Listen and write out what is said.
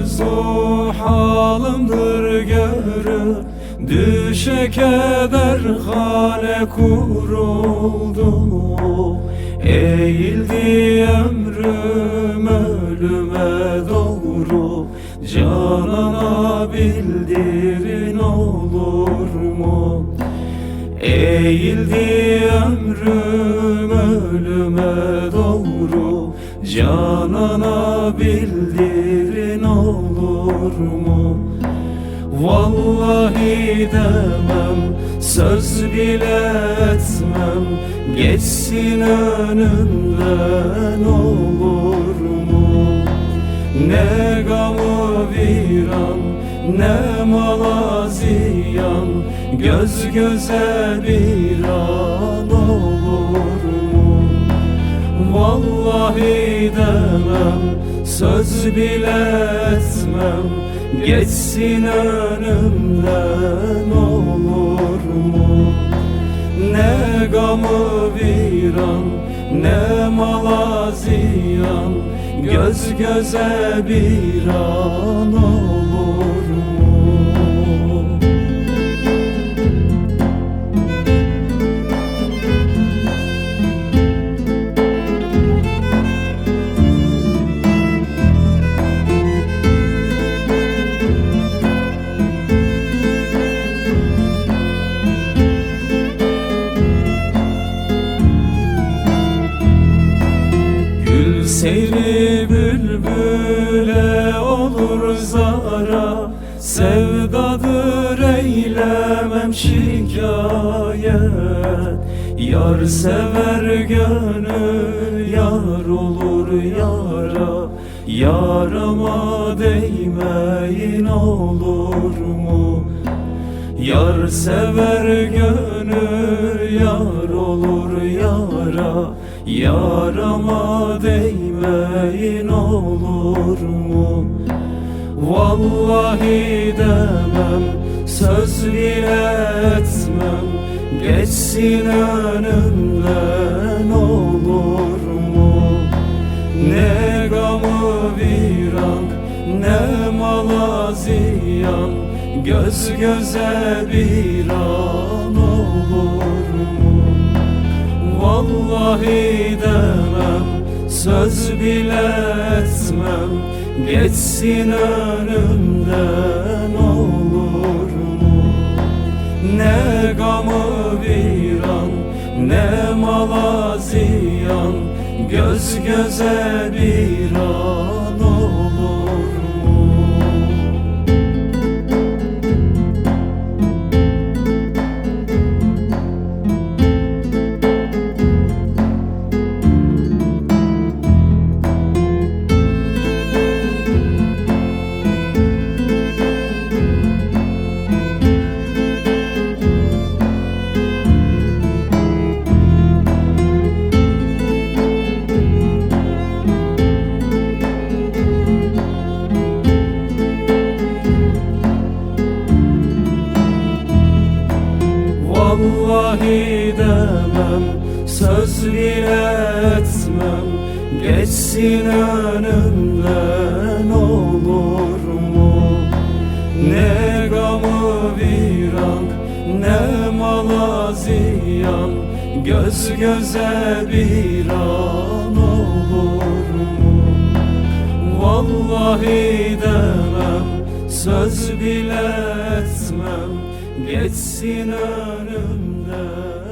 arzu halımdır görü, düşe keder hale kuruldu. Eğildi ömrüm ölüme doğru, canana bildirin olur mu? Eğildi ömrüm ölüme doğru, canana bildirin olur mu? Vallahi demem, söz bile etmem, geçsin önümden olur mu? Ne gamı viran, ne mala ziyan, göz göze bir an olur mu? Vallahi demem, söz bile etmem, geçsin önümden olur mu? Ne gamı viran, ne mala ziyan, göz göze bir an olur mu? Seyri bülbüle olur zara, sevdadır eylemem şikayet. Yar sever gönül, yar olur yara, yarama değmeyin olur mu? Yar sever gönül, yar olur yara, yarama değmeyin olur mu? Vallahi demem, söz bile etmem, geçsin önümden olur mu? Ne gamı viran, ne mala ziyan, göz göze bir an olur mu? Vallahi demem, söz bile etmem, geçsin önümden olur mu? Ne gamı viran, ne mala ziyan, göz göze bir an olur mu? Vallahi demem, söz bile etmem, geçsin önümden olur mu? Ne gamı viran, ne mala ziyan, göz göze bir an olur mu? Vallahi demem, söz bile etmem, geçsin önümden.